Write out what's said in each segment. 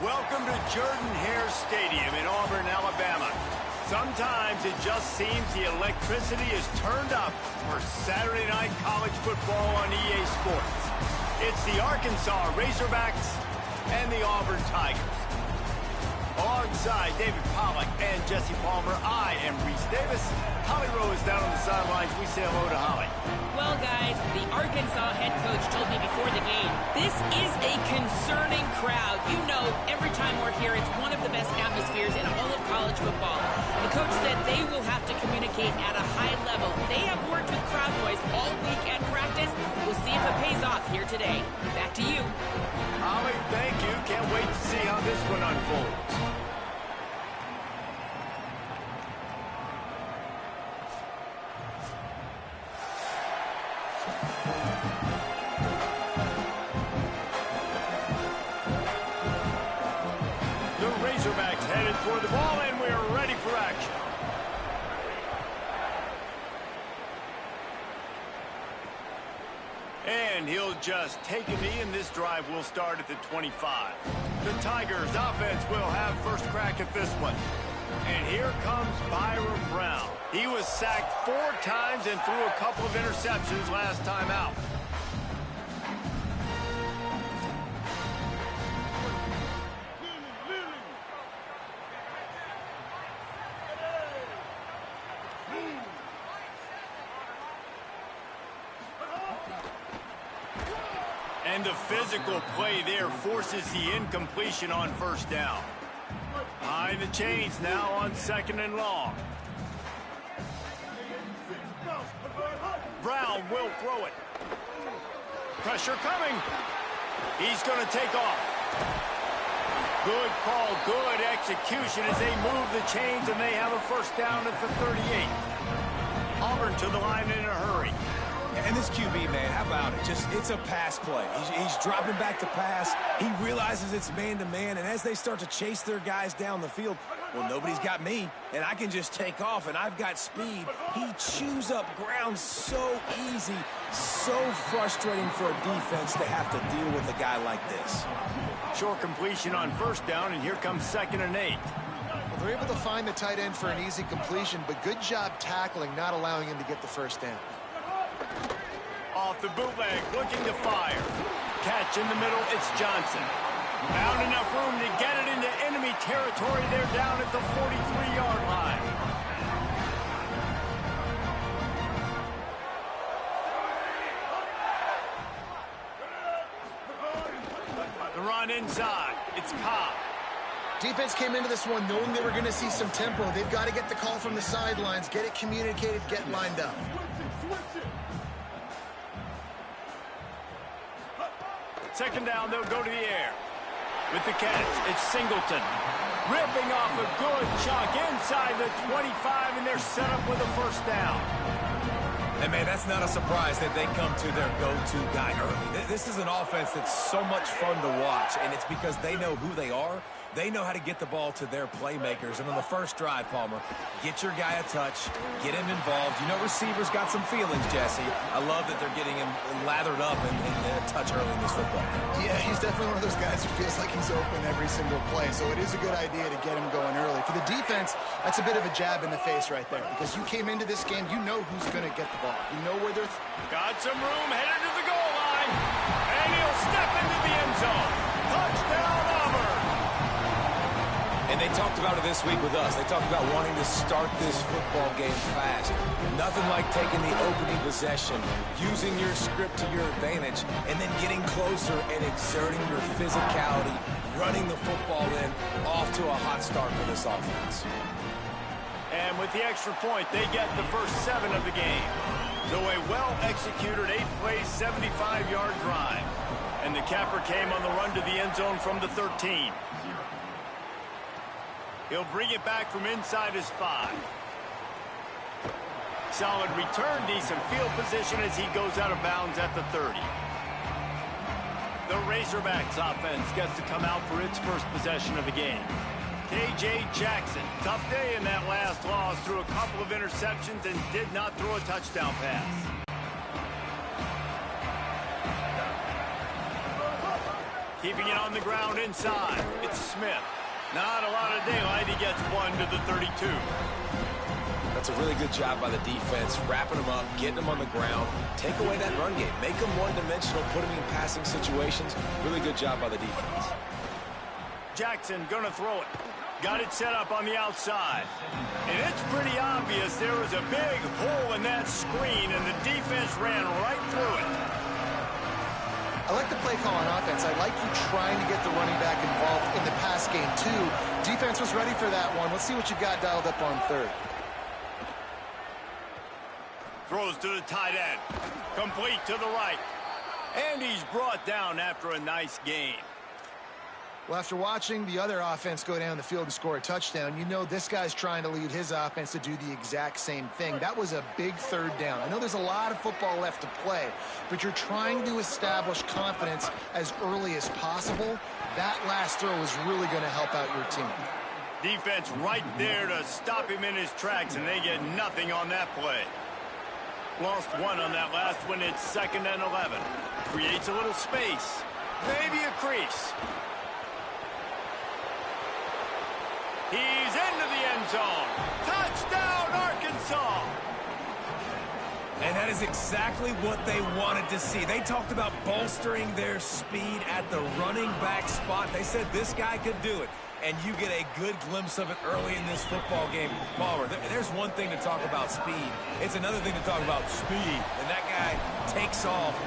Welcome to Jordan-Hare Stadium in Auburn, Alabama. Sometimes it just seems the electricity is turned up for Saturday night college football on EA Sports. It's the Arkansas Razorbacks and the Auburn Tigers. Alongside David Pollack and Jesse Palmer, I am Reese Davis. Holly Rowe is down on the sidelines. We say hello to Holly. Well, guys, the Arkansas head coach told me before the game, this is a concerning crowd. You know, every time we're here, it's one of the best atmospheres in all of college football. The coach said they will have to communicate at a high level. They have worked with crowd noise all week at practice. We'll see if it pays off here today. Back to you. Holly, thank you. Can't wait to see how this one unfolds. The Razorbacks headed for the ball, and we're ready for action. And he'll just take a knee, and this drive will start at the 25. The Tigers offense will have first crack at this one. And here comes Byron Brown. He was sacked 4 times and threw a couple of interceptions last time out. And the physical play there forces the incompletion on first down. Behind the chains now on 2nd and long. Brown will throw it. Pressure coming. He's going to take off. Good call, good execution as they move the chains, and they have a first down at the 38. Auburn to the line in a hurry. And this QB, man, how about it? It's a pass play. He's dropping back to pass. He realizes it's man-to-man, and as they start to chase their guys down the field, well, nobody's got me, and I can just take off, and I've got speed. He chews up ground so easy, so frustrating for a defense to have to deal with a guy like this. Short completion on first down, and here comes 2nd and 8. Well, they're able to find the tight end for an easy completion, but good job tackling, not allowing him to get the first down. Off the bootleg, looking to fire. Catch in the middle, it's Johnson. Found enough room to get it into enemy territory. They're down at the 43-yard line. The run inside, it's Cobb. Defense came into this one knowing they were going to see some tempo. They've got to get the call from the sidelines, get it communicated, get lined up. Second down, they'll go to the air. With the catch, it's Singleton. Ripping off a good chunk inside the 25, and they're set up with a first down. And, man, that's not a surprise that they come to their go-to guy early. This is an offense that's so much fun to watch, and it's because they know who they are. They know how to get the ball to their playmakers. And on the first drive, Palmer, get your guy a touch, get him involved. You know receivers got some feelings, Jesse. I love that they're getting him lathered up and a touch early in this football game. Yeah, he's definitely one of those guys who feels like he's open every single play. So it is a good idea to get him going early. For the defense, that's a bit of a jab in the face right there. Because you came into this game, you know who's going to get the ball. You know where they're... Got some room, headed to the goal line. And he'll step into the end zone. Touchdown, Auburn. And they talked about it this week with us. They talked about wanting to start this football game fast. Nothing like taking the opening possession, using your script to your advantage, and then getting closer and exerting your physicality, running the football in, off to a hot start for this offense. And with the extra point, they get the first 7 of the game. So a well-executed 8-play, 75-yard drive. And the capper came on the run to the end zone from the 13. He'll bring it back from inside his 5. Solid return, decent field position as he goes out of bounds at the 30. The Razorbacks offense gets to come out for its first possession of the game. K.J. Jackson, tough day in that last loss, threw a couple of interceptions and did not throw a touchdown pass. Keeping it on the ground inside. It's Smith. Not a lot of daylight. He gets one to the 32. That's a really good job by the defense, wrapping them up, getting them on the ground, take away that run game, make them one-dimensional, put them in passing situations. Really good job by the defense. Jackson gonna throw it. Got it set up on the outside. And it's pretty obvious there was a big hole in that screen, and the defense ran right through it. I like the play call on offense. I like you trying to get the running back involved in the pass game, too. Defense was ready for that one. Let's see what you got dialed up on third. Throws to the tight end. Complete to the right. And he's brought down after a nice gain. Well, after watching the other offense go down the field and score a touchdown, you know this guy's trying to lead his offense to do the exact same thing. That was a big third down. I know there's a lot of football left to play, but you're trying to establish confidence as early as possible. That last throw is really going to help out your team. Defense right there to stop him in his tracks, and they get nothing on that play. Lost one on that last one. It's 2nd and 11. Creates a little space. Maybe a crease. He's into the end zone. Touchdown, Arkansas. And that is exactly what they wanted to see. They talked about bolstering their speed at the running back spot. They said this guy could do it. And you get a good glimpse of it early in this football game. Palmer, there's one thing to talk about speed. It's another thing to talk about speed. And that guy takes off,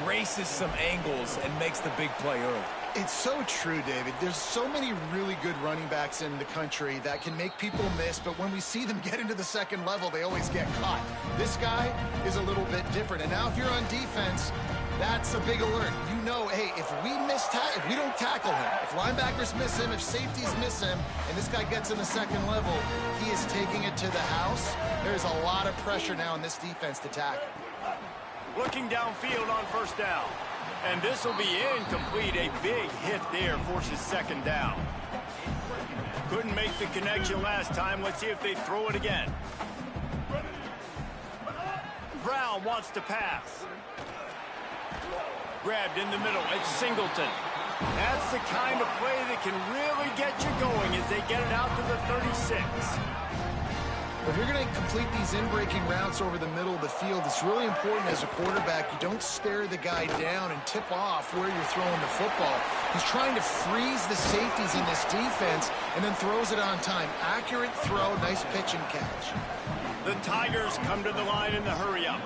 erases some angles, and makes the big play early. It's so true, David. There's so many really good running backs in the country that can make people miss, but when we see them get into the second level, they always get caught. This guy is a little bit different. And now if you're on defense, that's a big alert. You know, hey, if we don't tackle him, if linebackers miss him, if safeties miss him, and this guy gets in the second level, he is taking it to the house. There's a lot of pressure now in this defense to tackle. Looking downfield on first down. And this will be incomplete. A big hit there forces 2nd down. Couldn't make the connection last time. Let's see if they throw it again. Brown wants to pass. Grabbed in the middle. It's Singleton. That's the kind of play that can really get you going as they get it out to the 36. If you're going to complete these in-breaking routes over the middle of the field, it's really important as a quarterback you don't stare the guy down and tip off where you're throwing the football. He's trying to freeze the safeties in this defense and then throws it on time. Accurate throw, nice pitch and catch. The Tigers come to the line in the hurry-up.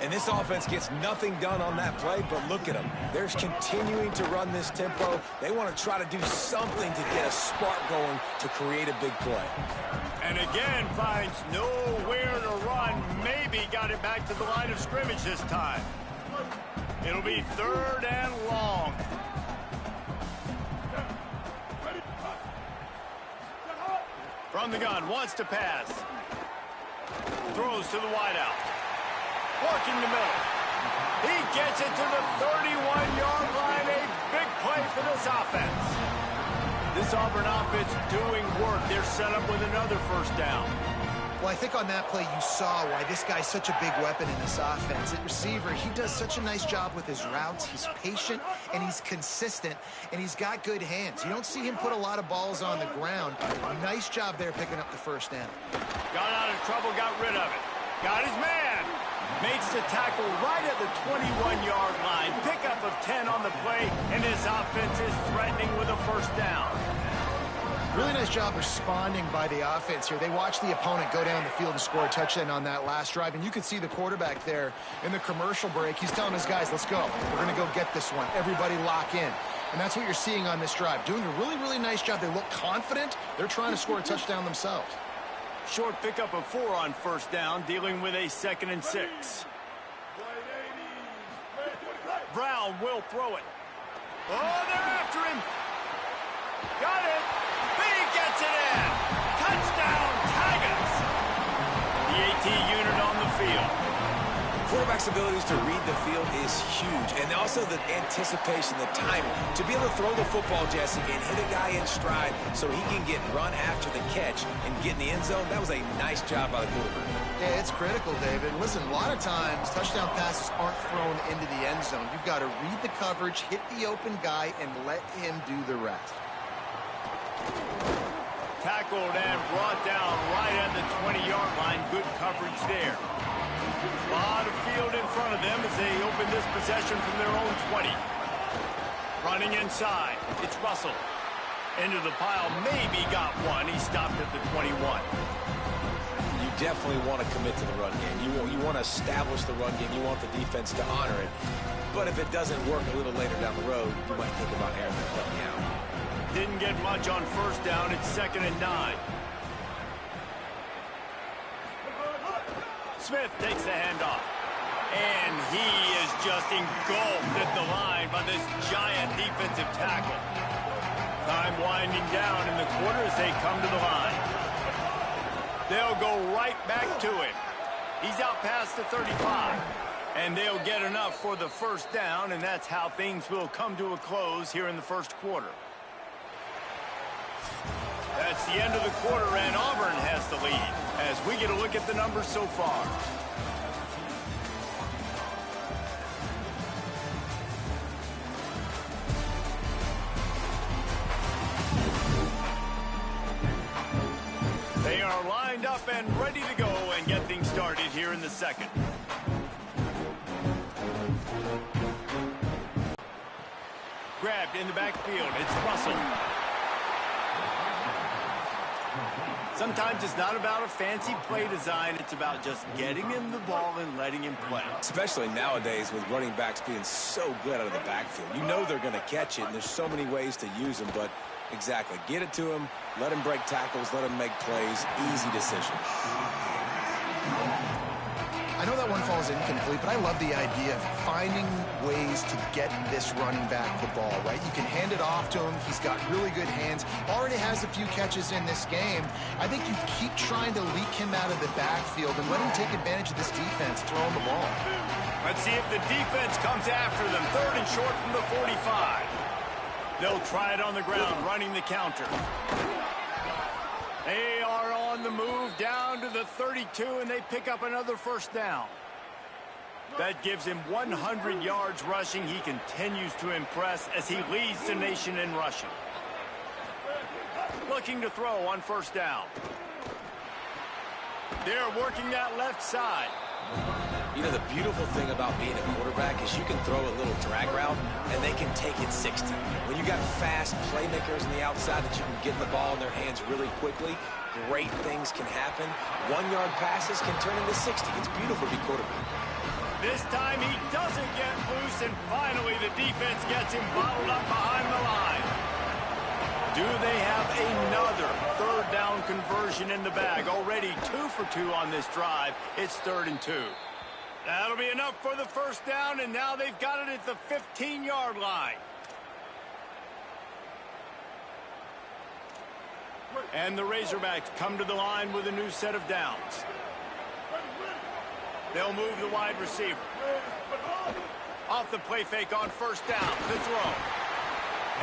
And this offense gets nothing done on that play, but look at them. They're continuing to run this tempo. They want to try to do something to get a spark going to create a big play. And again, finds nowhere to run. Maybe got it back to the line of scrimmage this time. It'll be 3rd and long. From the gun, wants to pass. Throws to the wideout. Working the middle. He gets it to the 31-yard line. A big play for this offense. This Auburn offense doing work. They're set up with another first down. Well, I think on that play you saw why this guy's such a big weapon in this offense. At receiver, he does such a nice job with his routes. He's patient, and he's consistent, and he's got good hands. You don't see him put a lot of balls on the ground. Nice job there picking up the first down. Got out of trouble, got rid of it. Got his man. Makes the tackle right at the 21-yard line. Pickup of 10 on the play, and his offense is threatening with a first down. Really nice job responding by the offense here. They watched the opponent go down the field and score a touchdown on that last drive, and you could see the quarterback there in the commercial break. He's telling his guys, let's go. We're going to go get this one. Everybody lock in. And that's what you're seeing on this drive. Doing a really, really nice job. They look confident. They're trying to score a touchdown themselves. Short pickup of 4 on first down, dealing with a 2nd and 6. Brown will throw it. Oh, they're after him. Got it. He gets it in. Touchdown, Tigers. The AT unit on the field. quarterback's abilities to read the field is huge, and also the anticipation, the timing. To be able to throw the football, Jesse, and hit a guy in stride so he can get run after the catch and get in the end zone, that was a nice job by the quarterback. Yeah, it's critical, David. Listen, a lot of times touchdown passes aren't thrown into the end zone. You've got to read the coverage, hit the open guy, and let him do the rest. Tackled and brought down right at the 20-yard line. Good coverage there. A lot of field in front of them as they open this possession from their own 20. Running inside. It's Russell. Into the pile. Maybe got one. He stopped at the 21. You definitely want to commit to the run game. You want to establish the run game. You want the defense to honor it. But if it doesn't work a little later down the road, you might think about airing the play out. Didn't get much on first down. It's 2nd and 9. Smith takes the handoff. And he is just engulfed at the line by this giant defensive tackle. Time winding down in the quarter as they come to the line. They'll go right back to him. He's out past the 35. And they'll get enough for the first down, and that's how things will come to a close here in the first quarter. That's the end of the quarter, and Auburn has the lead as we get a look at the numbers so far. They are lined up and ready to go and get things started here in the second. Grabbed in the backfield. It's Russell. Sometimes it's not about a fancy play design. It's about just getting him the ball and letting him play. Especially nowadays with running backs being so good out of the backfield. You know they're going to catch it, and there's so many ways to use them. But exactly, get it to him, let him break tackles, let him make plays. Easy decision. I know that one falls incomplete, but I love the idea of finding ways to get this running back the ball, right? You can hand it off to him. He's got really good hands. Already has a few catches in this game. I think you keep trying to leak him out of the backfield and let him take advantage of this defense throwing the ball. Let's see if the defense comes after them. 3rd and short from the 45. They'll try it on the ground, running the counter. They are on the move down to the 32, and they pick up another first down. That gives him 100 yards rushing. He continues to impress as he leads the nation in rushing. Looking to throw on first down. They're working that left side. You know, the beautiful thing about being a quarterback is you can throw a little drag route, and they can take it 60. When you got fast playmakers on the outside that you can get the ball in their hands really quickly, great things can happen. 1-yard passes can turn into 60. It's beautiful to be quarterback. This time he doesn't get loose, and finally the defense gets him bottled up behind the line. Do they have another 3rd down conversion in the bag? Already 2 for 2 on this drive. It's 3rd and 2. That'll be enough for the first down, and now they've got it at the 15-yard line. And the Razorbacks come to the line with a new set of downs. They'll move the wide receiver. Off the play fake on first down. The throw.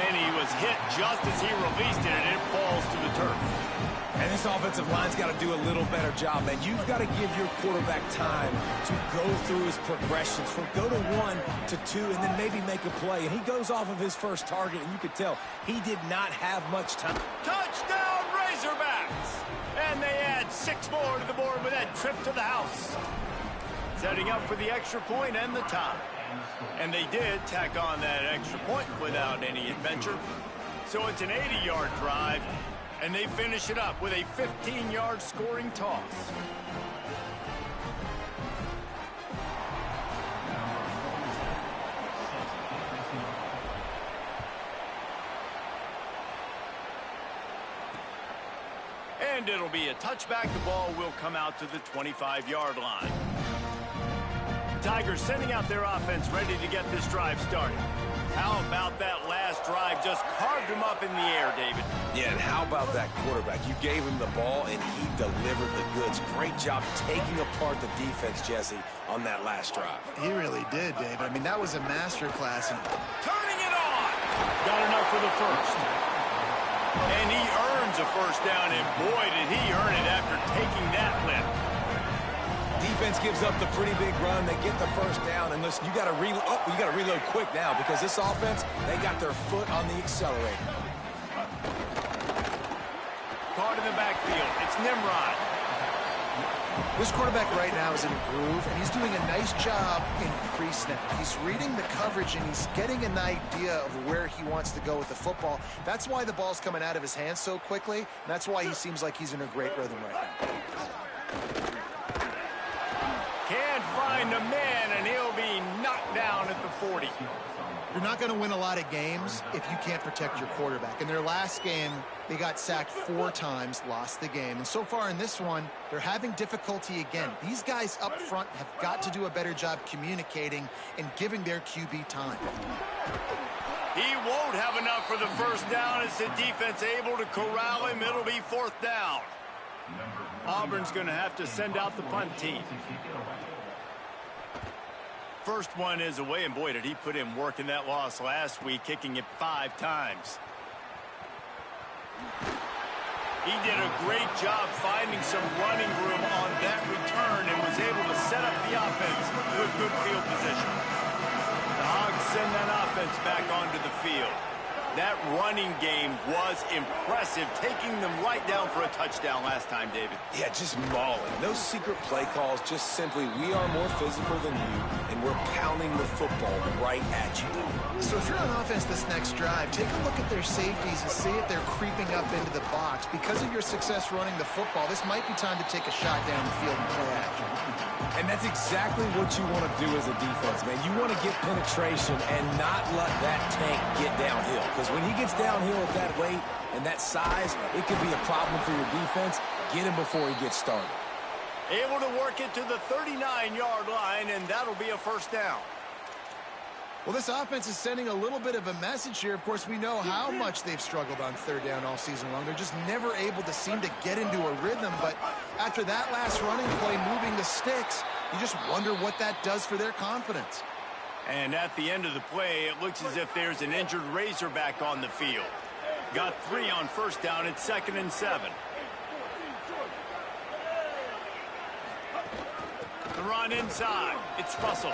And he was hit just as he released it, and it falls to the turf. And this offensive line's got to do a little better job, man. You've got to give your quarterback time to go through his progressions from go to 1 to 2 and then maybe make a play. And he goes off of his first target, and you could tell he did not have much time. Touchdown, Razorbacks! And they add 6 more to the board with that trip to the house. Setting up for the extra point and the tie. And they did tack on that extra point without any adventure. So it's an 80-yard drive. And they finish it up with a 15-yard scoring toss. And it'll be a touchback. The ball will come out to the 25-yard line. The Tigers sending out their offense ready to get this drive started. How about that last drive just carved him up in the air, David. Yeah, and how about that quarterback? You gave him the ball, and he delivered the goods. Great job taking apart the defense, Jesse, on that last drive. He really did, David. I mean, that was a masterclass. Turning it on. Got enough for the first. And he earns a first down, and boy, did he earn it after taking that lift. Defense gives up the pretty big run. They get the first down, and listen, you got to reload quick now because this offense, they got their foot on the accelerator. Caught in the backfield. It's Nimrod. This quarterback right now is in a groove, and he's doing a nice job in pre-snap. He's reading the coverage, and he's getting an idea of where he wants to go with the football. That's why the ball's coming out of his hands so quickly, and that's why he seems like he's in a great rhythm right now. Can't find a man, and he'll be knocked down at the 40. You're not going to win a lot of games if you can't protect your quarterback. In their last game, they got sacked 4 times, lost the game. And so far in this one, they're having difficulty again. These guys up front have got to do a better job communicating and giving their QB time. He won't have enough for the first down as the defense able to corral him. It'll be 4th down. Auburn's going to have to send out the punt team. First one is away, and boy, did he put in work in that loss last week, kicking it 5 times. He did a great job finding some running room on that return and was able to set up the offense with good field position. The Hogs send that offense back onto the field. That running game was impressive, taking them right down for a touchdown last time, David. Yeah, just mauling. No secret play calls, just simply we are more physical than you, and we're pounding the football right at you. So if you're on offense this next drive, take a look at their safeties and see if they're creeping up into the box. Because of your success running the football, this might be time to take a shot down the field and play action. And that's exactly what you want to do as a defense, man. You want to get penetration and not let that tank get downhill. Because when he gets downhill at that weight and that size, it could be a problem for your defense. Get him before he gets started. Able to work it to the 39-yard line, and that'll be a first down. Well, this offense is sending a little bit of a message here. Of course, we know how much they've struggled on 3rd down all season long. They're just never able to seem to get into a rhythm. But after that last running play, moving the sticks, you just wonder what that does for their confidence. And at the end of the play, it looks as if there's an injured Razorback on the field. Got 3 on first down. It's 2nd and 7. The run inside. It's Russell.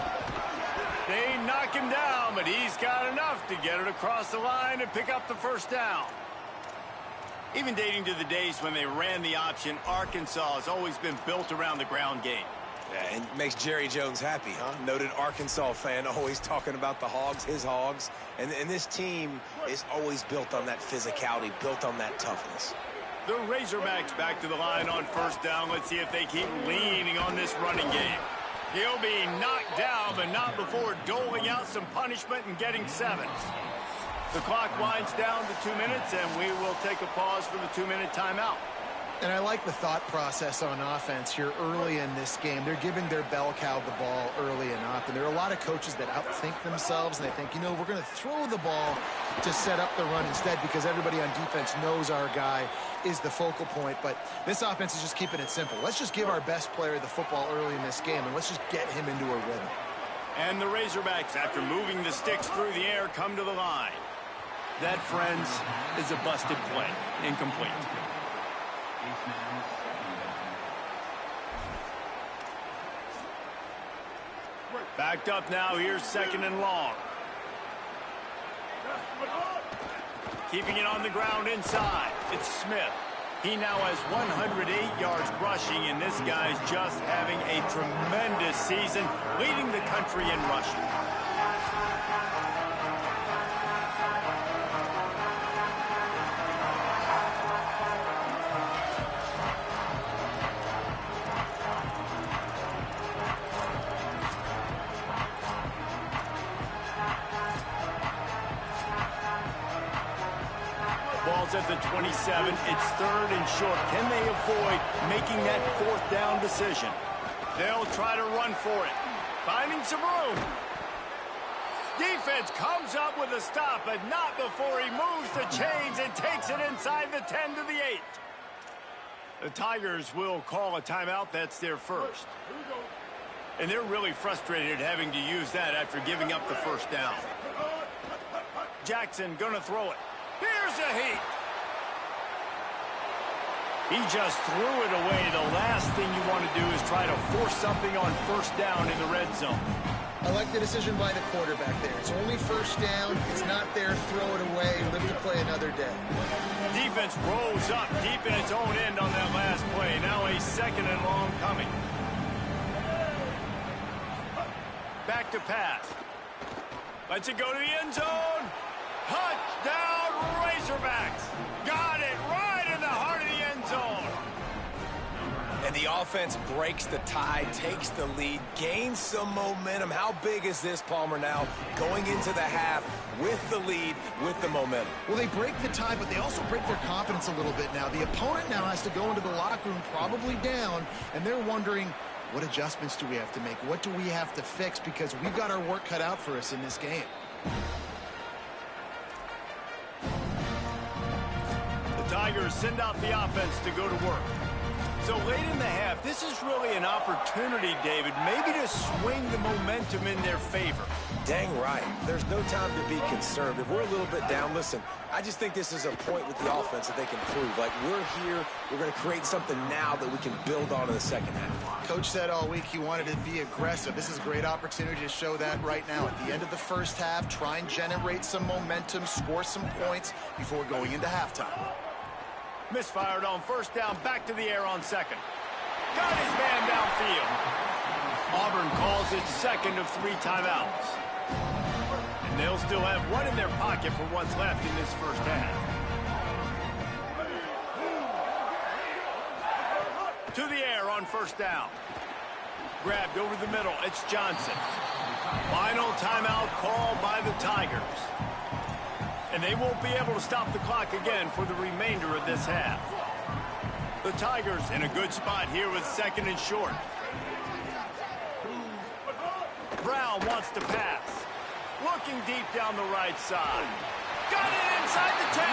They knock him down, but he's got enough to get it across the line and pick up the first down. Even dating to the days when they ran the option, Arkansas has always been built around the ground game. Yeah, and makes Jerry Jones happy, huh? Noted Arkansas fan, always talking about the Hogs, his Hogs. And this team is always built on that physicality, built on that toughness. The Razorbacks back to the line on first down. Let's see if they keep leaning on this running game. He'll be knocked down, but not before doling out some punishment and getting 7. The clock winds down to 2 minutes, and we will take a pause for the 2-minute timeout. And I like the thought process on offense here early in this game. They're giving their bell cow the ball early and often. There are a lot of coaches that outthink themselves, and they think, you know, we're going to throw the ball to set up the run instead because everybody on defense knows our guy is the focal point. But this offense is just keeping it simple. Let's just give our best player the football early in this game, and let's just get him into a rhythm. And the Razorbacks, after moving the sticks through the air, come to the line. That, friends, is a busted play. Incomplete. Backed up now. Here's 2nd and long. Keeping it on the ground inside. It's Smith. He now has 108 yards rushing, and this guy's just having a tremendous season, leading the country in rushing. Ball's at the 27. It's 3rd and short. Can they avoid making that 4th down decision? They'll try to run for it. Finding some room. Defense comes up with a stop, but not before he moves the chains and takes it inside the 10 to the 8. The Tigers will call a timeout. That's their first. And they're really frustrated having to use that after giving up the first down. Jackson gonna throw it. Here's a heat. He just threw it away. The last thing you want to do is try to force something on first down in the red zone. I like the decision by the quarterback there. It's only first down. It's not there. Throw it away. Live to play another day. Defense rolls up deep in its own end on that last play. Now a 2nd and long coming. Back to pass. Lets it go to the end zone. Touchdown, Razorbacks. Got it right in the heart of the end zone. And the offense breaks the tie, takes the lead, gains some momentum. How big is this, Palmer, now going into the half with the lead, with the momentum? Well, they break the tie, but they also break their confidence a little bit now. The opponent now has to go into the locker room probably down, and they're wondering, what adjustments do we have to make? What do we have to fix? Because we've got our work cut out for us in this game. The Tigers send out the offense to go to work. So late in the half, this is really an opportunity, David, maybe to swing the momentum in their favor. Dang right. There's no time to be concerned. If we're a little bit down, listen, I just think this is a point with the offense that they can prove. Like, we're here, we're going to create something now that we can build on in the second half. Coach said all week he wanted to be aggressive. This is a great opportunity to show that right now. At the end of the first half, try and generate some momentum, score some points before going into halftime. Misfired on first down, back to the air on second. Got his man downfield. Auburn calls its 2nd of 3 timeouts. And they'll still have one in their pocket for what's left in this first half. To the air on first down. Grabbed over the middle, it's Johnson. Final timeout called by the Tigers. And they won't be able to stop the clock again for the remainder of this half. The Tigers in a good spot here with 2nd and short. Brown wants to pass. Looking deep down the right side. Got it inside the 10.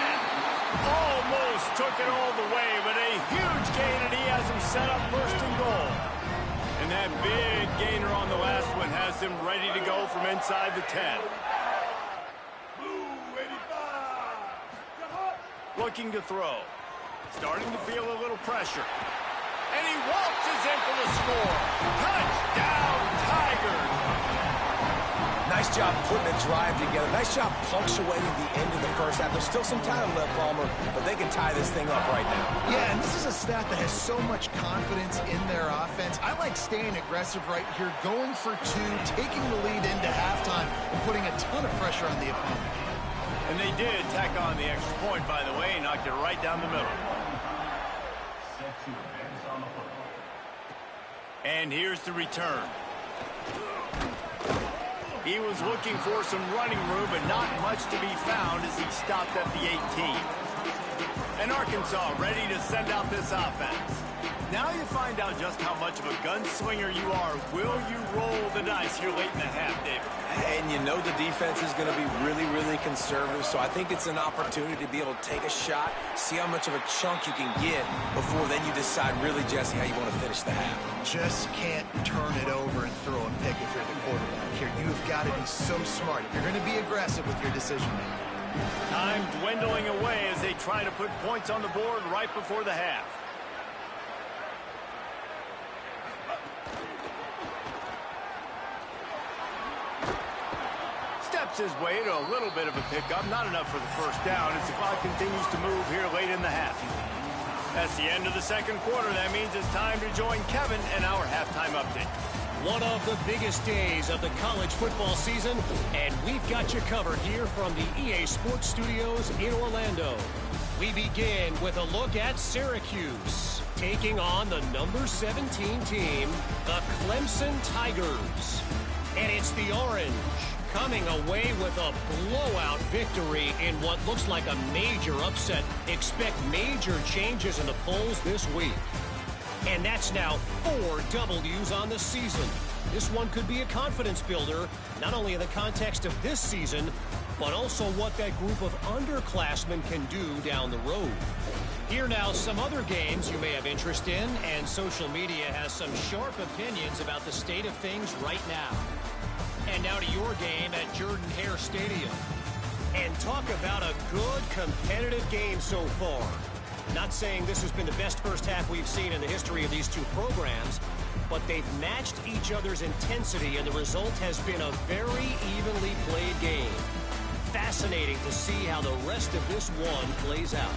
Almost took it all the way, but a huge gain, and he has him set up 1st and goal. And that big gainer on the last one has him ready to go from inside the 10. Looking to throw. Starting to feel a little pressure. And he waltzes in for the score. Touchdown, Tigers! Nice job putting a drive together. Nice job punctuating the end of the first half. There's still some time left, Palmer, but they can tie this thing up right now. Yeah, and this is a staff that has so much confidence in their offense. I like staying aggressive right here, going for 2, taking the lead into halftime, and putting a ton of pressure on the opponent. And they did tack on the extra point, by the way, knocked it right down the middle. And here's the return. He was looking for some running room, but not much to be found as he stopped at the 18. And Arkansas ready to send out this offense. Now you find out just how much of a gunslinger you are. Will you roll the dice here late in the half, David? And you know the defense is going to be really, really conservative, so I think it's an opportunity to be able to take a shot, see how much of a chunk you can get before then you decide really, Jesse, how you want to finish the half. Just can't turn it over and throw a pick if you're the quarterback here. You've got to be so smart. You're going to be aggressive with your decision-making. Time dwindling away as they try to put points on the board right before the half. His way to a little bit of a pickup, not enough for the first down as the clock continues to move here late in the half. That's the end of the second quarter. That means it's time to join Kevin and our halftime update. One of the biggest days of the college football season, and we've got you covered here from the EA Sports Studios in Orlando. We begin with a look at Syracuse, taking on the number 17 team, the Clemson Tigers. And it's the Orange coming away with a blowout victory in what looks like a major upset. Expect major changes in the polls this week. And that's now 4 W's on the season. This one could be a confidence builder, not only in the context of this season, but also what that group of underclassmen can do down the road. Here now, some other games you may have interest in, and social media has some sharp opinions about the state of things right now. And now to your game at Jordan-Hare Stadium. And talk about a good competitive game so far. Not saying this has been the best first half we've seen in the history of these two programs, but they've matched each other's intensity, and the result has been a very evenly played game. Fascinating to see how the rest of this one plays out.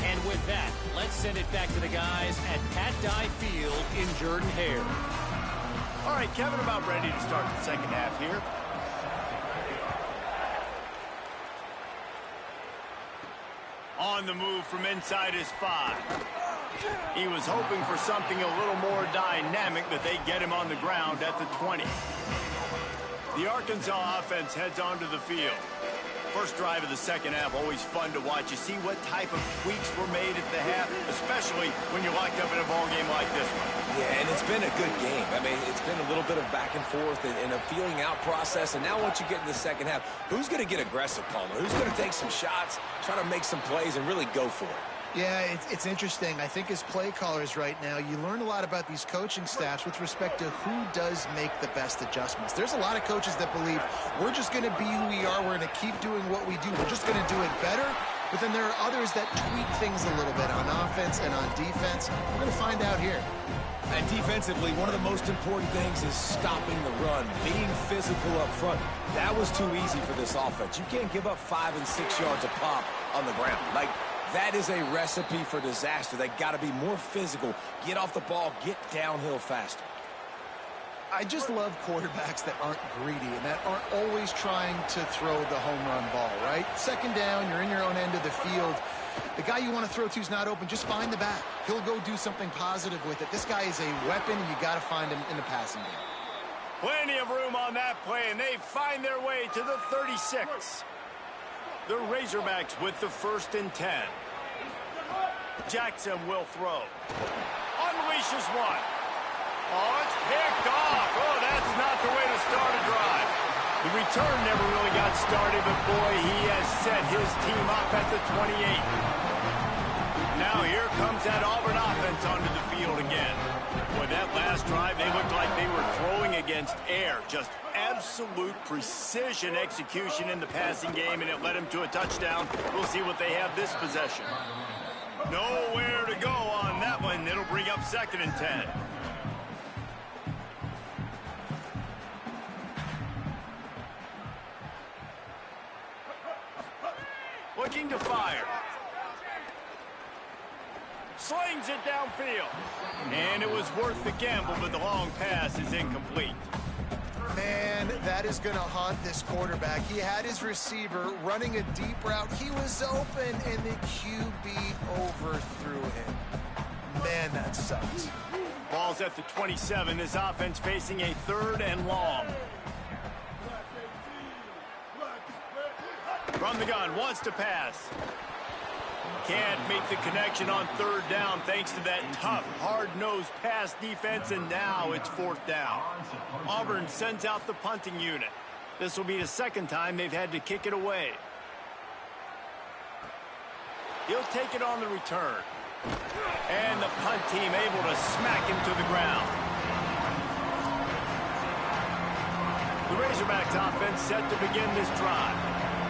And with that, let's send it back to the guys at Pat Dye Field in Jordan-Hare. All right, Kevin, about ready to start the second half here. On the move from inside his 5. He was hoping for something a little more dynamic, but they get him on the ground at the 20. The Arkansas offense heads onto the field. First drive of the second half, always fun to watch. You see what type of tweaks were made at the half, especially when you're locked up in a ball game like this one. Yeah, and it's been a good game. I mean, it's been a little bit of back and forth and a feeling out process. And now once you get in the second half, who's going to get aggressive, Palmer? Who's going to take some shots, try to make some plays, and really go for it? Yeah, it's interesting. I think as play callers right now, you learn a lot about these coaching staffs with respect to who does make the best adjustments. There's a lot of coaches that believe we're just going to be who we are. We're going to keep doing what we do. We're just going to do it better. But then there are others that tweak things a little bit on offense and on defense. We're going to find out here. And defensively, one of the most important things is stopping the run, being physical up front. That was too easy for this offense. You can't give up 5 and 6 yards a pop on the ground. That is a recipe for disaster. They got to be more physical, get off the ball, get downhill faster. I just love quarterbacks that aren't greedy and that aren't always trying to throw the home run ball, right? Second down, you're in your own end of the field. The guy you want to throw to is not open. Just find the back. He'll go do something positive with it. This guy is a weapon, and you got to find him in the passing game. Plenty of room on that play, and they find their way to the 36. The Razorbacks with the 1st and 10. Jackson will throw. Unleashes one. Oh, it's picked off. Oh, that's not the way to start a drive. The return never really got started, but boy, he has set his team up at the 28. Now here comes that Auburn offense onto the field again. Boy, that last drive, they looked like they were throwing against air. Just absolute precision execution in the passing game, and it led them to a touchdown. We'll see what they have this possession. Nowhere to go on that one. It'll bring up 2nd and 10. Looking to fire. Slings it downfield. And it was worth the gamble, but the long pass is incomplete. Man, that is going to haunt this quarterback. He had his receiver running a deep route. He was open, and the QB overthrew him. Man, that sucks. Ball's at the 27. This offense facing a 3rd and long. From the gun, wants to pass. Can't make the connection on 3rd down thanks to that tough, hard-nosed pass defense, and now it's 4th down. Auburn sends out the punting unit. This will be the 2nd time they've had to kick it away. He'll take it on the return. And the punt team able to smack him to the ground. The Razorbacks offense set to begin this drive.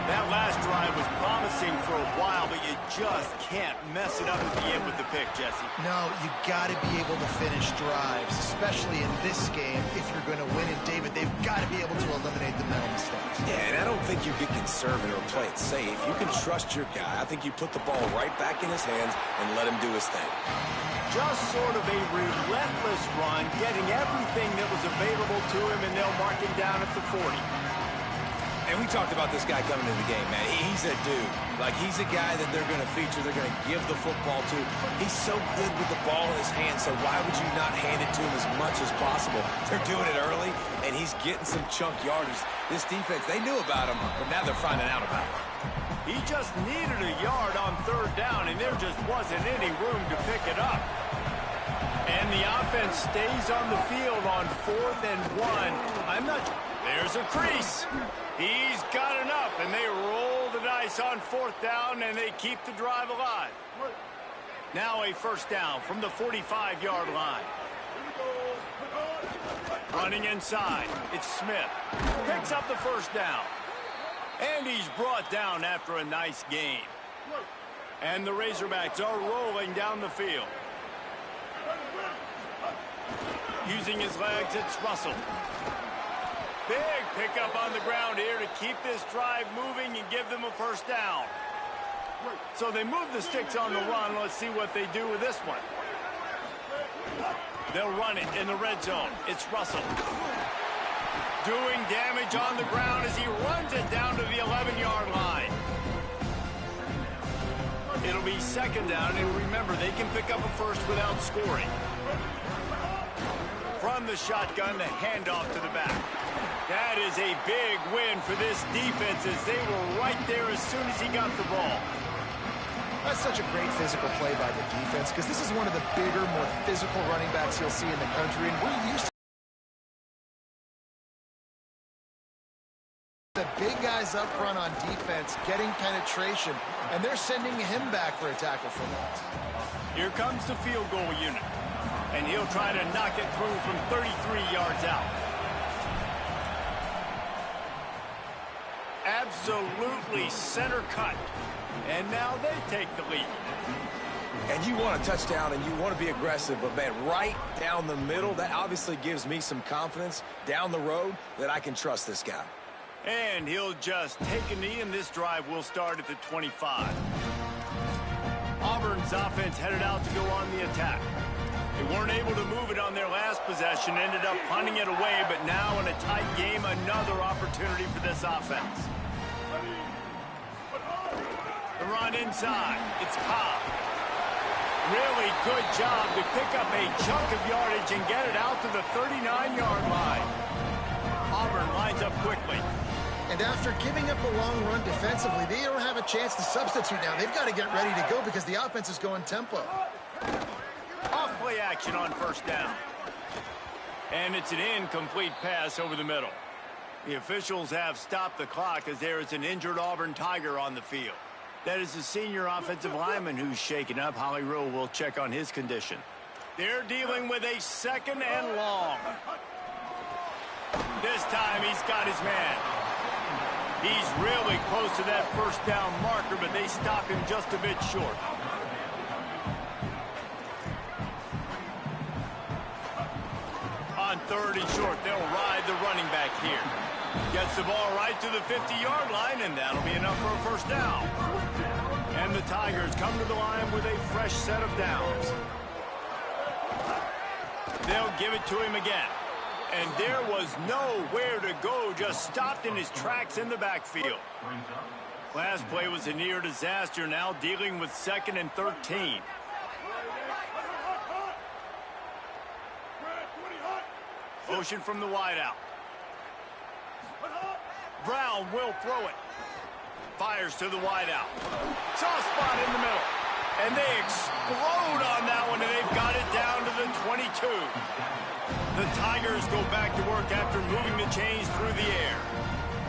That last drive was promising for a while, but you just can't mess it up at the end with the pick, Jesse. No, you got to be able to finish drives, especially in this game. If you're going to win it, David, they've got to be able to eliminate the mental mistakes. Yeah, and I don't think you get conservative or play it safe. You can trust your guy. I think you put the ball right back in his hands and let him do his thing. Just sort of a relentless run, getting everything that was available to him, and they'll mark him down at the 40. And we talked about this guy coming into the game, man. He's a dude. He's a guy that they're going to feature, they're going to give the football to. He's so good with the ball in his hands, so why would you not hand it to him as much as possible? They're doing it early, and he's getting some chunk yardage. This defense, they knew about him, but now they're finding out about him. He just needed a yard on 3rd down, and there just wasn't any room to pick it up. And the offense stays on the field on 4th and 1. There's a crease. He's got enough, and they roll the dice on 4th down, and they keep the drive alive. Now a first down from the 45-yard line. Running inside, it's Smith. Picks up the first down. And he's brought down after a nice gain. And the Razorbacks are rolling down the field. Using his legs, it's Russell. Big pickup on the ground here to keep this drive moving and give them a first down. So they move the sticks on the run. Let's see what they do with this one. They'll run it in the red zone. It's Russell. Doing damage on the ground as he runs it down to the 11-yard line. It'll be second down, and remember, they can pick up a first without scoring. From the shotgun, the handoff to the back. That is a big win for this defense as they were right there as soon as he got the ball. That's such a great physical play by the defense because this is one of the bigger, more physical running backs you'll see in the country, and we're used to the big guys up front on defense getting penetration, and they're sending him back for a tackle for loss. Here comes the field goal unit, and he'll try to knock it through from 33 yards out. Absolutely center cut. And now they take the lead. And you want a touchdown and you want to be aggressive, but man, right down the middle, that obviously gives me some confidence down the road that I can trust this guy. And he'll just take a knee, and this drive will start at the 25. Auburn's offense headed out to go on the attack. They weren't able to move it on their last possession, ended up punting it away, but now in a tight game, another opportunity for this offense. The run inside, it's Cobb. Really good job to pick up a chunk of yardage and get it out to the 39-yard line. Auburn lines up quickly. And after giving up a long run defensively, they don't have a chance to substitute now. They've got to get ready to go because the offense is going tempo. Off play action on first down. And it's an incomplete pass over the middle. The officials have stopped the clock as there is an injured Auburn Tiger on the field. That is the senior offensive lineman who's shaken up. Holly Rowe will check on his condition. They're dealing with a second and long. This time he's got his man. He's really close to that first down marker, but they stop him just a bit short. On third and short, they'll ride the running back here. Gets the ball right to the 50-yard line, and that'll be enough for a first down. And the Tigers come to the line with a fresh set of downs. They'll give it to him again. And there was nowhere to go, just stopped in his tracks in the backfield. Last play was a near disaster, now dealing with 2nd and 13. Motion from the wideout. Brown will throw it. Fires to the wideout. Soft spot in the middle. And they explode on that one, and they've got it down to the 22. The Tigers go back to work after moving the chains through the air.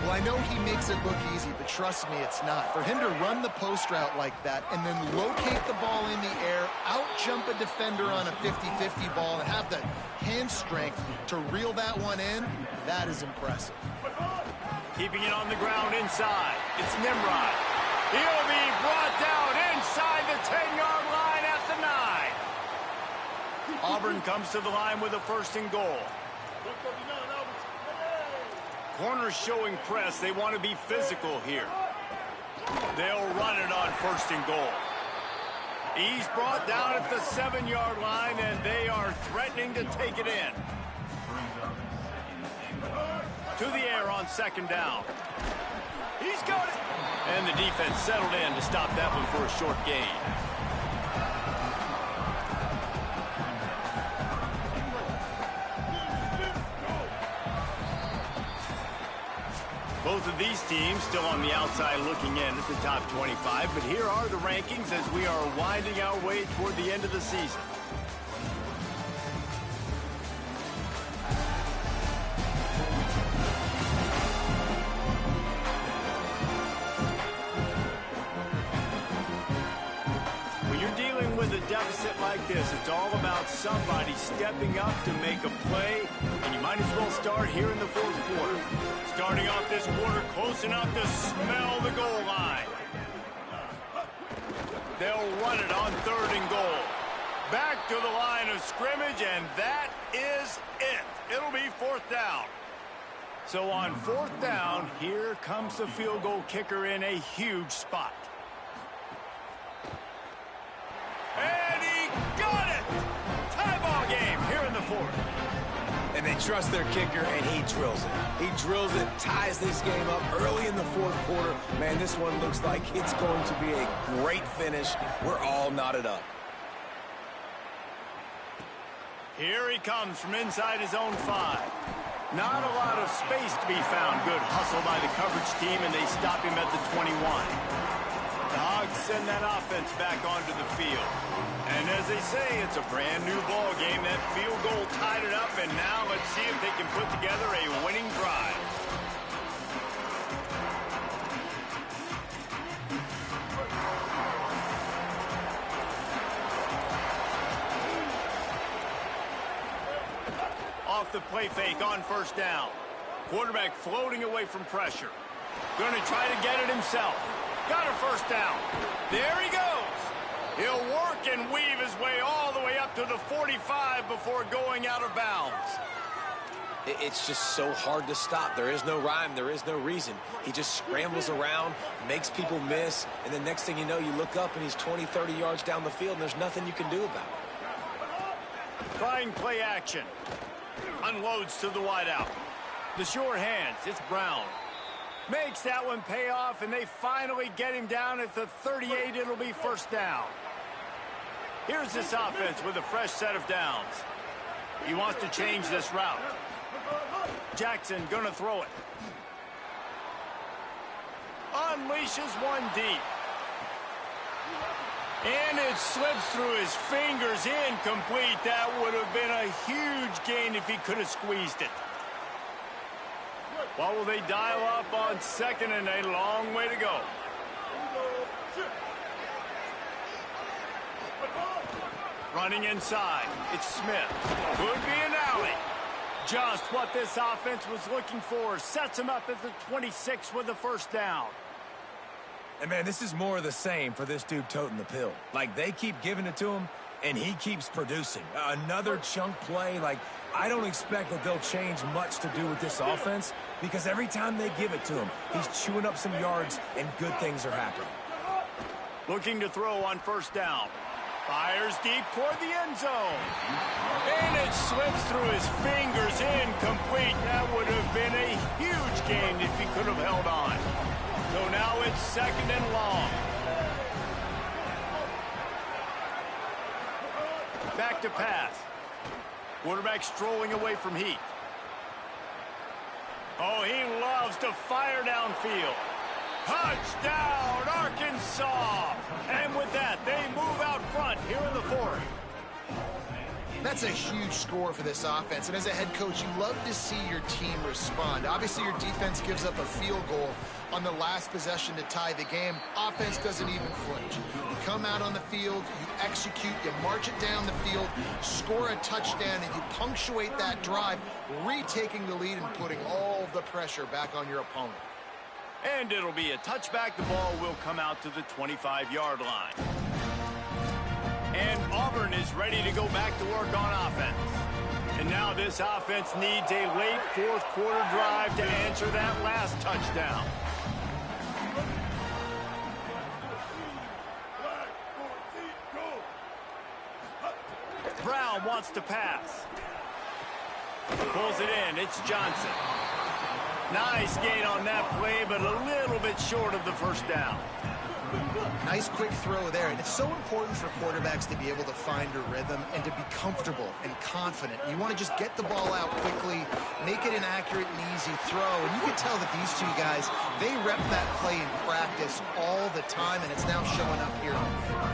Well, I know he makes it look easy, but trust me, it's not. For him to run the post route like that and then locate the ball in the air, out-jump a defender on a 50-50 ball, and have the hand strength to reel that one in, that is impressive. Keeping it on the ground inside. It's Nimrod. He'll be brought down inside the 10-yard line at the 9. Auburn comes to the line with a first and goal. Corners showing press. They want to be physical here. They'll run it on first and goal. He's brought down at the 7-yard line, and they are threatening to take it in. To the air on second down. He's got it. And the defense settled in to stop that one for a short gain. Both of these teams still on the outside looking in at the top 25, but here are the rankings as we are winding our way toward the end of the season. like this, it's all about somebody stepping up to make a play, and you might as well start here in the fourth quarter. Starting off this quarter close enough to smell the goal line. They'll run it on 3rd and goal. Back to the line of scrimmage, and that is it. It'll be 4th down. So on 4th down, here comes the field goal kicker in a huge spot. And he got it! Tie ball game here in the 4th. And they trust their kicker, and he drills it. He drills it, ties this game up early in the 4th quarter. Man, this one looks like it's going to be a great finish. We're all knotted up. Here he comes from inside his own 5. Not a lot of space to be found. Good hustle by the coverage team, and they stop him at the 21. The Hogs send that offense back onto the field. And as they say, it's a brand new ball game. That field goal tied it up, and now let's see if they can put together a winning drive. Off the play fake on 1st down. Quarterback floating away from pressure. Going to try to get it himself. Got a 1st down. There he goes. He'll work and weave his way all the way up to the 45 before going out of bounds. It's just so hard to stop. There is no rhyme. There is no reason. He just scrambles around, makes people miss, and the next thing you know, you look up and he's 20, 30 yards down the field, and there's nothing you can do about it. Trying play action. Unloads to the wideout. The sure hands. It's Brown. Makes that one pay off, and they finally get him down at the 38. It'll be 1st down. Here's this offense with a fresh set of downs. He wants to change this route. Jackson gonna throw it. Unleashes one deep. And it slips through his fingers, incomplete. That would have been a huge gain if he could have squeezed it. What will they dial up on 2nd and a long way to go? Running inside, it's Smith. Could be an alley. Just what this offense was looking for. Sets him up at the 26 with the 1st down. And, man, this is more of the same for this dude toting the pill. Like, they keep giving it to him, and he keeps producing. Another chunk play. Like, I don't expect that they'll change much to do with this offense because every time they give it to him, he's chewing up some yards, and good things are happening. Looking to throw on 1st down. Fires deep toward the end zone. And it slips through his fingers, incomplete. That would have been a huge gain if he could have held on. So now it's 2nd and long. Back to pass. Quarterback strolling away from heat. Oh, he loves to fire downfield. Touchdown, Arkansas! And with that, they move out front here in the 4th. That's a huge score for this offense, and as a head coach, you love to see your team respond. Obviously, your defense gives up a field goal on the last possession to tie the game. Offense doesn't even flinch. You come out on the field, you execute, you march it down the field, score a touchdown, and you punctuate that drive, retaking the lead and putting all the pressure back on your opponent. And it'll be a touchback. The ball will come out to the 25-yard line. And Auburn is ready to go back to work on offense. And now this offense needs a late 4th quarter drive to answer that last touchdown. Brown wants to pass. Pulls it in. It's Johnson. Nice gain on that play, but a little bit short of the 1st down. Nice quick throw there, and it's so important for quarterbacks to be able to find a rhythm and to be comfortable and confident. You want to just get the ball out quickly, make it an accurate and easy throw, and you can tell that these two guys, they rep that play in practice all the time, and it's now showing up here on the field.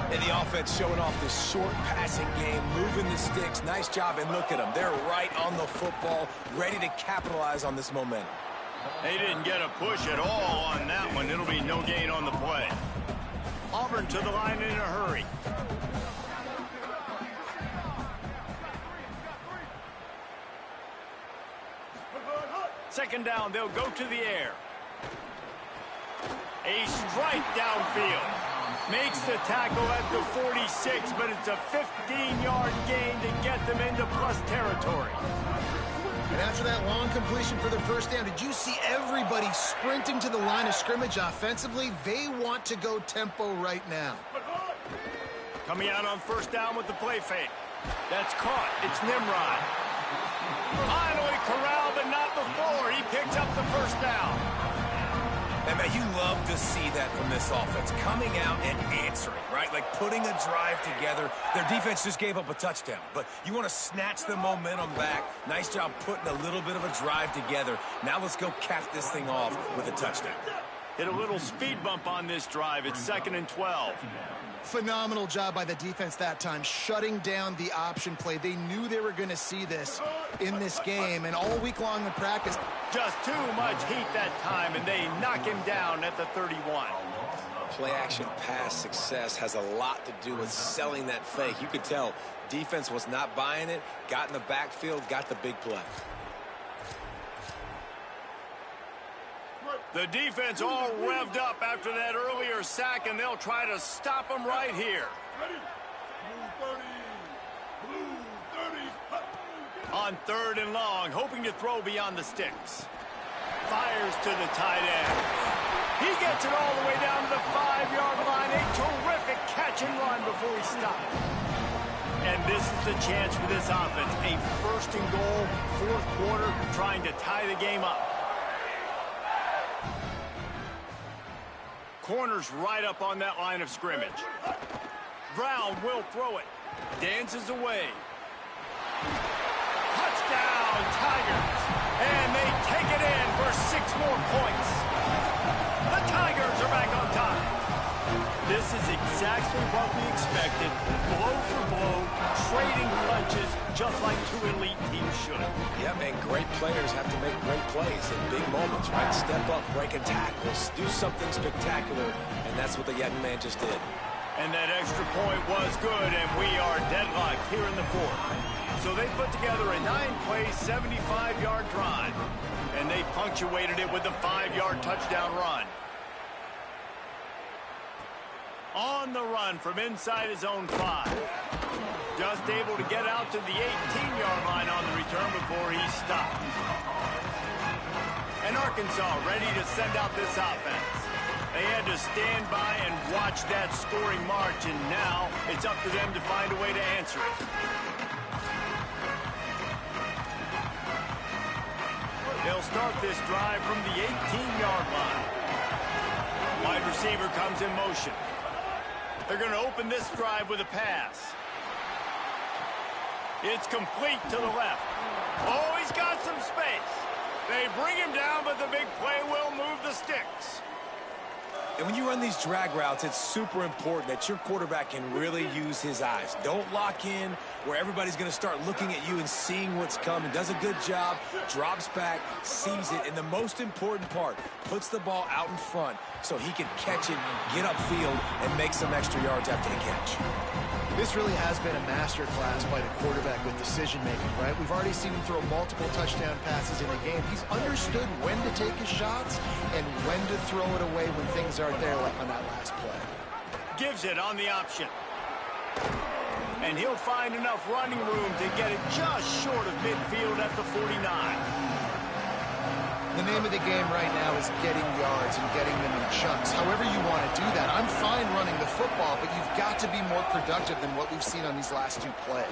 And the offense showing off this short passing game, moving the sticks. Nice job, and look at them. They're right on the football, ready to capitalize on this momentum. They didn't get a push at all on that one. It'll be no gain on the play. Auburn to the line in a hurry. Second down, they'll go to the air. A strike downfield. Makes the tackle at the 46, but it's a 15-yard gain to get them into plus territory. And after that long completion for the first down, did you see everybody sprinting to the line of scrimmage offensively? They want to go tempo right now. Coming out on first down with the play fake. That's caught. It's Nimrod. Finally corralled, but not before. He picks up the first down. And, man, you love to see that from this offense. Coming out and answering, right? Like putting a drive together. Their defense just gave up a touchdown. But you want to snatch the momentum back. Nice job putting a little bit of a drive together. Now let's go cap this thing off with a touchdown. Hit a little speed bump on this drive. It's 2nd and 12. Phenomenal job by the defense that time, shutting down the option play. They knew they were going to see this in this game, and all week long in practice. Just too much heat that time, and they knock him down at the 31. Play-action pass success has a lot to do with selling that fake. You could tell defense was not buying it, got in the backfield, got the big play. The defense all revved up after that earlier sack, and they'll try to stop them right here. On 3rd and long, hoping to throw beyond the sticks. Fires to the tight end. He gets it all the way down to the 5-yard line. A terrific catch and run before he stopped. And this is the chance for this offense. A 1st and goal, 4th quarter, trying to tie the game up. Corner's right up on that line of scrimmage. Brown will throw it. Dances away. Touchdown, Tigers. And they take it in for 6 more points. The Tigers are back on top. This is exactly what we expected. Blow for blow, trading punches, just like 2 elite teams should. Yeah, man, great players have to make great plays in big moments, right? Step up, breaking tackles, do something spectacular, and that's what the young man just did. And that extra point was good, and we are deadlocked here in the 4th. So they put together a 9-play, 75-yard drive, and they punctuated it with a 5-yard touchdown run. On the run from inside his own 5. Just able to get out to the 18-yard line on the return before he stopped. And Arkansas ready to send out this offense. They had to stand by and watch that scoring march, and now it's up to them to find a way to answer it. They'll start this drive from the 18-yard line. Wide receiver comes in motion. They're going to open this drive with a pass. It's complete to the left. Oh, he's got some space. They bring him down, but the big play will move the sticks. And when you run these drag routes, it's super important that your quarterback can really use his eyes. Don't lock in where everybody's going to start looking at you and seeing what's coming. Does a good job, drops back, sees it, and the most important part, puts the ball out in front so he can catch it, get upfield, and make some extra yards after the catch. This really has been a masterclass by the quarterback with decision-making, right? We've already seen him throw multiple touchdown passes in the game. He's understood when to take his shots and when to throw it away when things aren't there, like on that last play. Gives it on the option. And he'll find enough running room to get it just short of midfield at the 49. The name of the game right now is getting yards and getting them in chunks. However you want to do that. I'm fine running the football, but you've got to be more productive than what we've seen on these last 2 plays.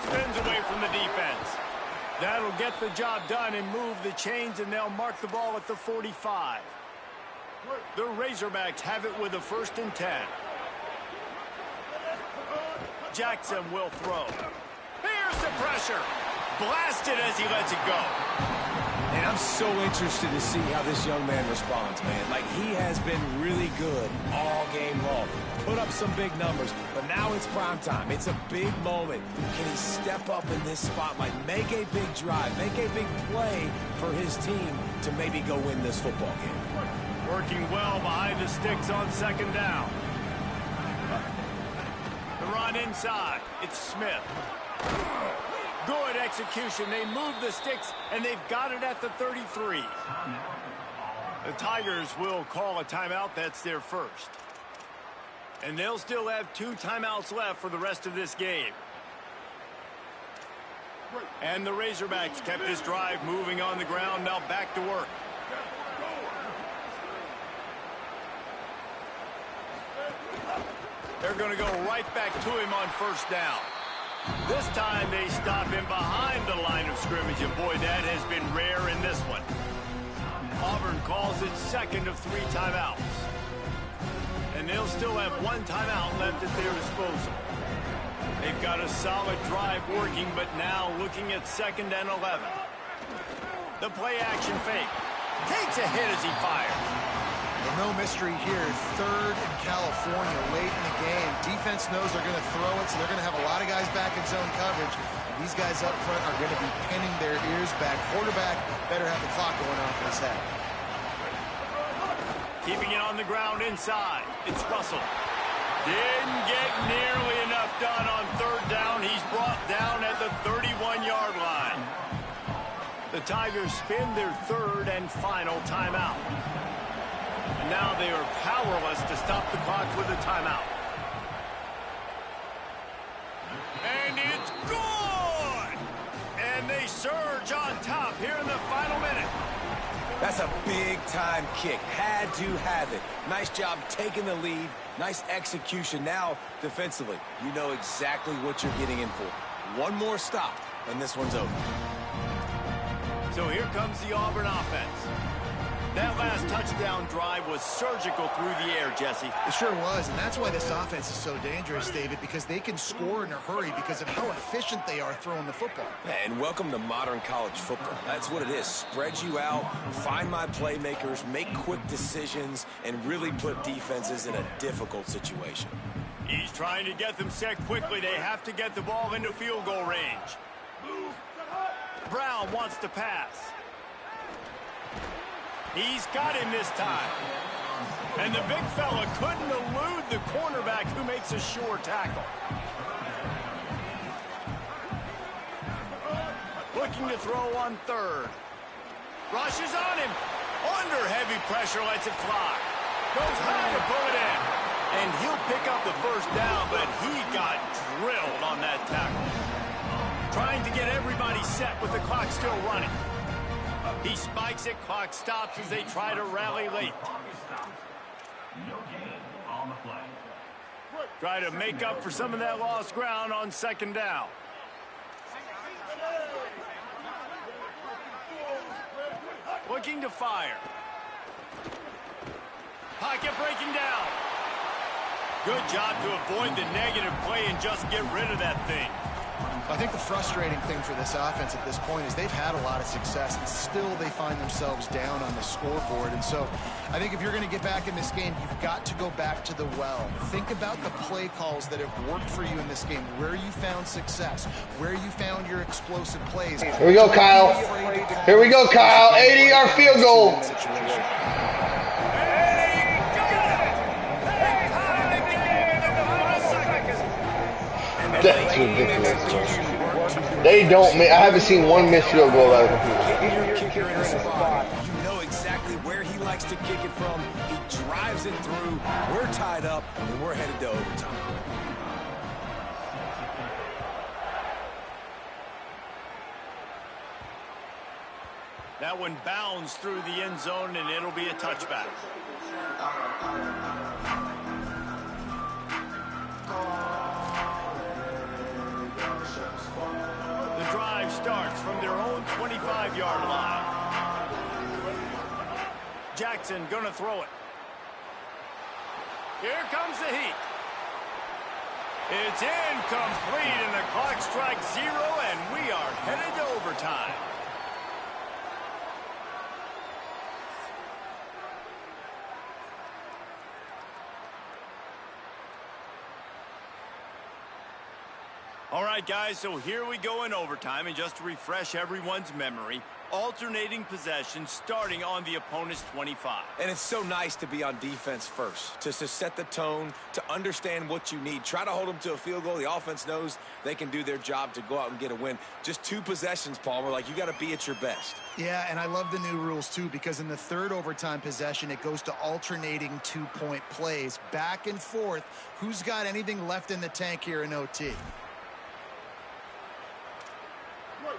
Spins away from the defense. That'll get the job done and move the chains, and they'll mark the ball at the 45. The Razorbacks have it with a 1st and 10. Jackson will throw. Here's the pressure. Blasted as he lets it go. And I'm so interested to see how this young man responds, man. Like, he has been really good all game long. Put up some big numbers, but now it's prime time. It's a big moment. Can he step up in this spotlight, make a big drive, make a big play for his team to maybe go win this football game? Working well behind the sticks on 2nd down. The run inside. It's Smith. Good execution. They move the sticks, and they've got it at the 33. The Tigers will call a timeout. That's their first. And they'll still have 2 timeouts left for the rest of this game. And the Razorbacks kept this drive moving on the ground. Now back to work. They're going to go right back to him on first down. This time they stop him behind the line of scrimmage, and boy, that has been rare in this one. Auburn calls it second of 3 timeouts. And they'll still have 1 timeout left at their disposal. They've got a solid drive working, but now looking at 2nd and 11. The play action fake. Takes a hit as he fires. Well, no mystery here. 3rd in California late in the game. Defense knows they're going to throw it, so they're going to have a lot of guys back in zone coverage. And these guys up front are going to be pinning their ears back. Quarterback better have the clock going off in his head. Keeping it on the ground inside. It's Russell. Didn't get nearly enough done on 3rd down. He's brought down at the 31-yard line. The Tigers spin their 3rd and final timeout. And now they are powerless to stop the clock with a timeout. And it's good! And they surge on top here in the final minute. That's a big-time kick. Had to have it. Nice job taking the lead. Nice execution. Now, defensively, you know exactly what you're getting in for. One more stop, and this one's over. So here comes the Auburn offense. That last touchdown drive was surgical through the air, Jesse. It sure was, and that's why this offense is so dangerous, David, because they can score in a hurry because of how efficient they are throwing the football. And welcome to modern college football. That's what it is. Spread you out, find my playmakers, make quick decisions, and really put defenses in a difficult situation. He's trying to get them set quickly. They have to get the ball into field goal range. Brown wants to pass. He's got him this time. And the big fella couldn't elude the cornerback who makes a sure tackle. Looking to throw on 3rd. Rushes on him. Under heavy pressure, lets it fly. Goes high to pull it in. And he'll pick up the first down, but he got drilled on that tackle. Trying to get everybody set with the clock still running. He spikes it, clock stops as they try to rally late. Try to make up for some of that lost ground on 2nd down. Looking to fire. Pocket breaking down. Good job to avoid the negative play and just get rid of that thing. I think the frustrating thing for this offense at this point is they've had a lot of success, and still they find themselves down on the scoreboard. And so I think if you're going to get back in this game, you've got to go back to the well. Think about the play calls that have worked for you in this game, where you found success, where you found your explosive plays. Here we go, Kyle. Here we go, Kyle. 80-yard field goal. That's ridiculous. They don't make. I haven't seen one missed field goal out of the Kicker in a spot. You know exactly where he likes to kick it from. He drives it through. We're tied up, and we're headed to overtime. That one bounds through the end zone, and it'll be a touchback. The drive starts from their own 25-yard line. Jackson gonna throw it. Here comes the heat. It's incomplete, and the clock strikes 0, and we are headed to overtime. All right, guys, so here we go in overtime, and just to refresh everyone's memory, Alternating possession starting on the opponent's 25. And it's so nice to be on defense first, to set the tone, to understand what you need. Try to hold them to a field goal. The offense knows they can do their job to go out and get a win. Just 2 possessions, Palmer. Like, you got to be at your best. Yeah, and I love the new rules, too, because in the third overtime possession, it goes to alternating 2-point plays, back and forth. Who's got anything left in the tank here in OT?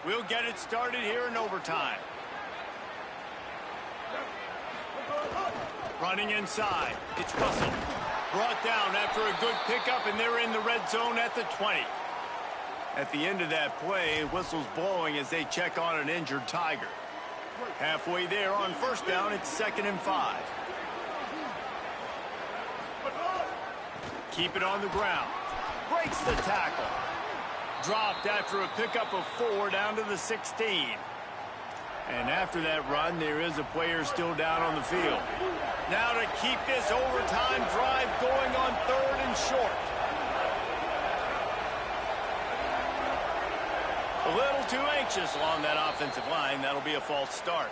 We'll get it started here in overtime. Running inside. It's Russell. Brought down after a good pickup, and they're in the red zone at the 20. At the end of that play, whistle's blowing as they check on an injured Tiger. Halfway there on first down, it's 2nd and 5. Keep it on the ground. Breaks the tackle. Dropped after a pickup of 4 down to the 16. And after that run, there is a player still down on the field. Now to keep this overtime drive going on 3rd and short. A little too anxious along that offensive line. That'll be a false start.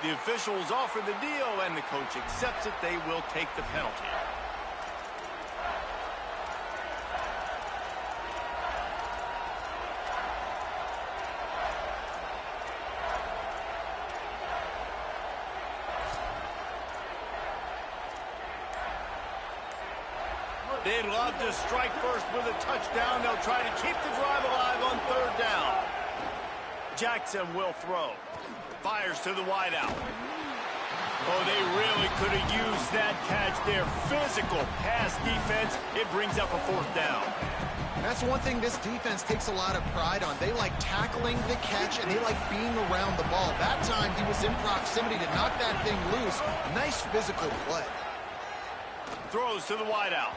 The officials offer the deal, and the coach accepts it. They will take the penalty. They'd love to strike first with a touchdown. They'll try to keep the drive alive on 3rd down. Jackson will throw. Fires to the wideout. Oh, they really could have used that catch there. Physical pass defense. It brings up a 4th down. That's one thing this defense takes a lot of pride on. They like tackling the catch, and they like being around the ball. That time, he was in proximity to knock that thing loose. Nice physical play. Throws to the wideout.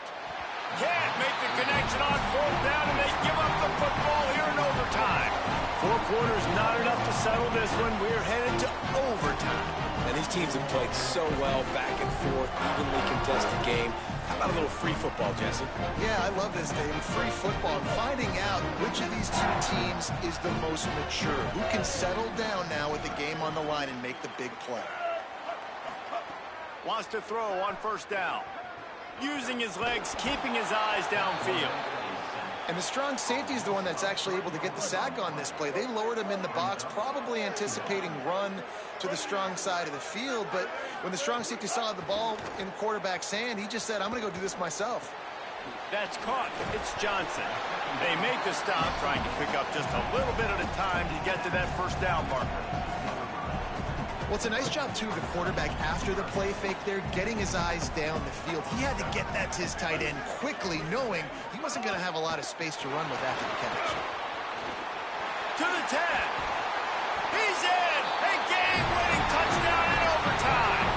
Can't make the connection on 4th down, and they give up the football here in overtime. 4 quarters not enough to settle this one. We're headed to overtime. And these teams have played so well, back and forth, evenly contested game. How about a little free football, Jesse? Yeah, I love this, David. Free football. And finding out which of these 2 teams is the most mature. Who can settle down now with the game on the line and make the big play. Wants to throw on 1st down. Using his legs, keeping his eyes downfield. And the strong safety is the one that's actually able to get the sack on this play. They lowered him in the box, probably anticipating run to the strong side of the field. But when the strong safety saw the ball in quarterback's hand, he just said, I'm going to go do this myself. That's caught. It's Johnson. They make the stop, trying to pick up just a little bit at a time to get to that 1st down marker. Well, it's a nice job, too, of the quarterback after the play fake there, getting his eyes down the field. He had to get that to his tight end quickly, knowing he wasn't going to have a lot of space to run with after the catch. To the 10. He's in. A game-winning touchdown in overtime.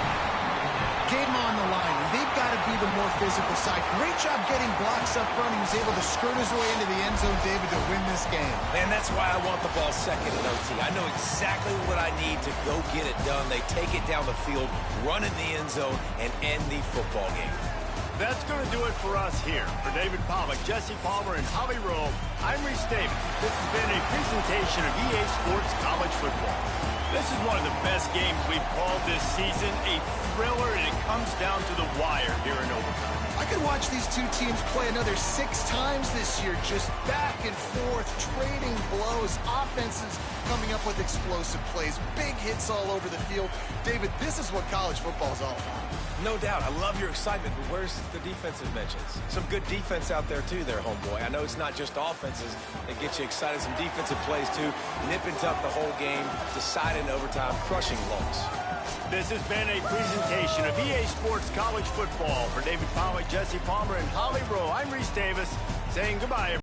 Game on the line, and they've got to be the more physical side. Great job getting blocks up front. He was able to skirt his way into the end zone, David, to win this game. And that's why I want the ball 2nd in OT. I know exactly what I need to go get it done. They take it down the field, run in the end zone, and end the football game. That's going to do it for us here. For David Pollack, Jesse Palmer, and Holly Rowe, I'm Reese Davis. This has been a presentation of EA Sports College Football. This is one of the best games we've called this season, a thriller, and it comes down to the wire here in overtime. I could watch these 2 teams play another 6 times this year, just back and forth, trading blows, offenses coming up with explosive plays, big hits all over the field. David, this is what college football is all about. No doubt. I love your excitement, but where's the defensive mentions? Some good defense out there, too, there, homeboy. I know it's not just offenses that get you excited. Some defensive plays, too. Nip and tuck the whole game, decide in overtime, crushing blows. This has been a presentation of EA Sports College Football. For David Pollack, Jesse Palmer, and Holly Rowe, I'm Reese Davis saying goodbye.